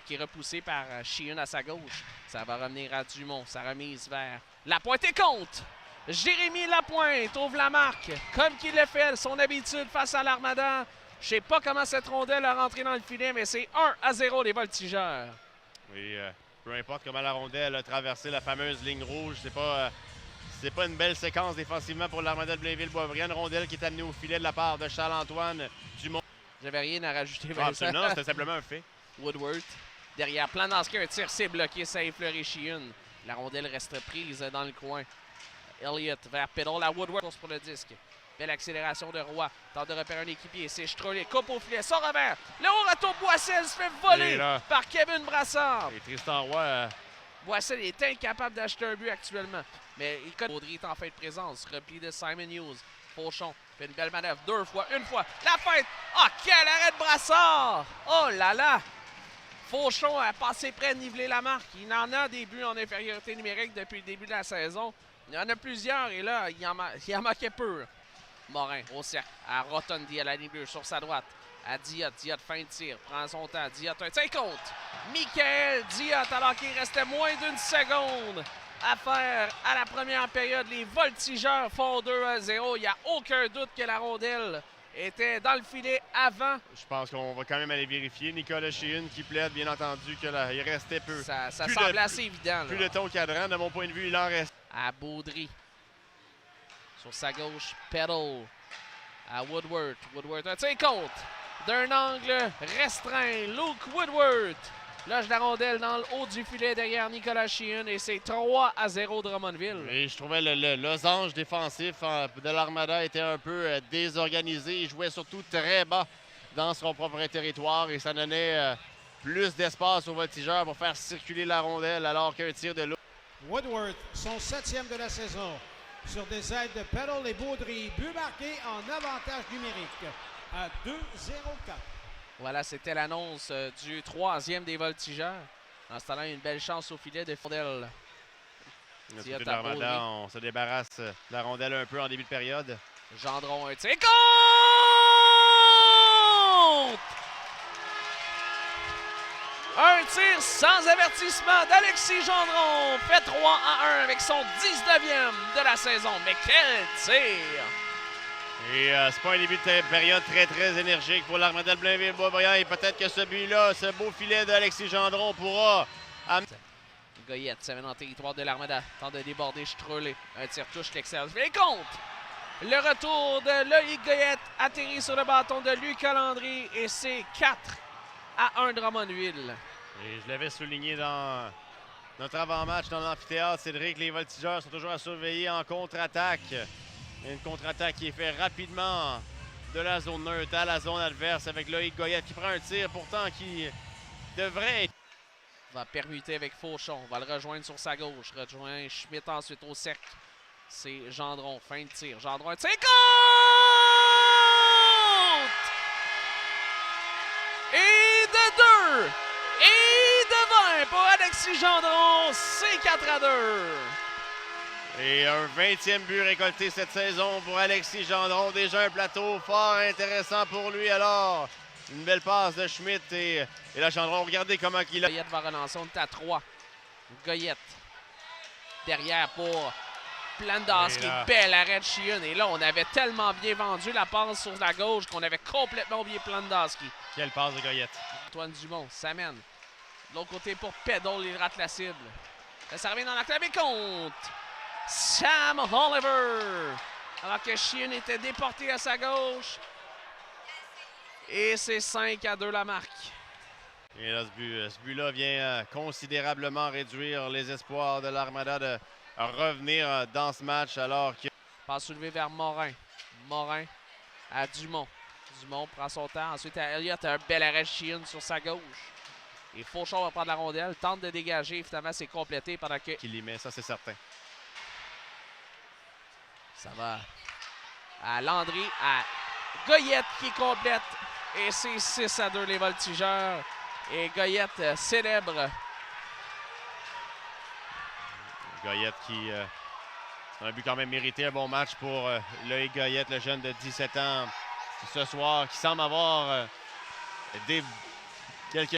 qui est repoussé par Sheehan à sa gauche. Ça va revenir à Dumont. Sa remise vers Lapointe et compte. Jérémy Lapointe ouvre la marque, comme qu'il le fait, son habitude face à l'Armada. Je sais pas comment cette rondelle a rentré dans le filet, mais c'est 1-0 les Voltigeurs. Oui, peu importe comment la rondelle a traversé la fameuse ligne rouge, c'est pas une belle séquence défensivement pour l'Armada de Blainville-Boisbriand. Une rondelle qui est amenée au filet de la part de Charles-Antoine Dumont. J'avais rien à rajouter, Ah, Vincent. absolument, c'était simplement un fait. Woodward. Derrière, Planowski, un tir, c'est bloqué, ça a effleuré Sheehan. La rondelle reste prise dans le coin. Elliott vers Peddle à Woodward. Course pour le disque. Belle accélération de Roy. Tente de repérer un équipier. C'est Strolé. Coupe au filet. Sort revers. Le haut retour. Boissel se fait voler par Kevin Brassard. Et Tristan Roy. Boissel est incapable d'acheter un but actuellement. Mais il connaît. Baudry est en fin de présence. Repli de Simon Hughes. Fauchon fait une belle manœuvre. Deux fois, une fois. La fête. Ah, quel arrêt de Brassard. Oh là là. Fauchon a passé près de niveler la marque. Il en a des buts en infériorité numérique depuis le début de la saison. Il y en a plusieurs et là, il en manquait peu. Morin au cercle, à Rotondi à la ligne bleue sur sa droite. À Diot, Diot fin de tir, prend son temps. Diot un tir compte. Michael Diot alors qu'il restait moins d'une seconde à faire à la première période. Les Voltigeurs font 2-0. Il n'y a aucun doute que la rondelle était dans le filet avant. Je pense qu'on va quand même aller vérifier. Nicolas Sheehan qui plaide, bien entendu, qu'il restait peu. Ça semble assez évident. Plus de ton cadran, de mon point de vue, il en reste. À Baudry. Sur sa gauche, Peddle. À Woodward. Woodward, un tir compte. D'un angle restreint, Luke Woodward loge la rondelle dans le haut du filet derrière Nicolas Sheehan et c'est 3-0 Drummondville. Et je trouvais le losange défensif de l'Armada était un peu désorganisé. Il jouait surtout très bas dans son propre territoire et ça donnait plus d'espace aux Voltigeurs pour faire circuler la rondelle alors qu'un tir de l'eau. Woodward, son 7e de la saison. Sur des aides de Peddle et Baudry. But marqué en avantage numérique à 2-0-4. Voilà, c'était l'annonce du 3e des Voltigeurs. En ce temps-là, une belle chance au filet de Fordel. Du côté de l'Armada, on se débarrasse de la rondelle un peu en début de période. Gendron, un tir compte! Un tir sans avertissement d'Alexis Gendron fait 3-1 avec son 19e de la saison. Mais quel tir! Et c'est pas un début de période très énergique pour l'Armada de Blainville-Boisbriand. Et peut-être que ce but-là, ce beau filet d'Alexis Gendron pourra amener. Goyette s'amène en territoire de l'Armada. Tente de déborder Strolé. Un tir touche l'extérieur. Et compte! Le retour de Loïc Goyette atterrit sur le bâton de Lucas Landry. Et c'est 4-1 Drummondville. Et je l'avais souligné dans notre avant-match dans l'amphithéâtre, Cédric, les Voltigeurs sont toujours à surveiller en contre-attaque. Une contre-attaque qui est faite rapidement de la zone neutre à la zone adverse avec Loïc Goyette qui prend un tir pourtant qui devrait être... Va permuter avec Fauchon, va le rejoindre sur sa gauche, rejoint Schmitt ensuite au cercle. C'est Gendron, fin de tir. Gendron, un tir compte! Et de 2! Et de 20 pour Alexis Gendron, c'est 4-2. Et un 20e but récolté cette saison pour Alexis Gendron. Déjà un plateau fort intéressant pour lui. Alors, une belle passe de Schmitt et là, Gendron, regardez comment il a... Goyette va relancer, on est à 3. Goyette. Derrière pour Planowski. Bel arrêt de Sheehan. Et là, on avait tellement bien vendu la passe sur la gauche qu'on avait complètement oublié Planowski. Quelle passe de Goyette. Antoine Dumont s'amène. De l'autre côté pour Peddle, il rate la cible. Là, ça revient dans la clave et compte. Sam Oliver. Alors que Sheehan était déporté à sa gauche. Et c'est 5-2 la marque. Et là, ce but-là vient considérablement réduire les espoirs de l'Armada de revenir dans ce match alors que... Passe soulevé vers Morin. Morin à Dumont. Dumont prend son temps. Ensuite à Elliott, un bel arrêt de Sheehan sur sa gauche. Et Fauchon va prendre la rondelle, tente de dégager. Finalement, c'est complété pendant que... Qu'il y met, ça c'est certain. Ça va à Landry, à Goyette qui complète. Et c'est 6-2 les Voltigeurs. Et Goyette célèbre. Goyette qui a un but quand même mérité, un bon match pour Loïc Goyette, le jeune de 17 ans ce soir, qui semble avoir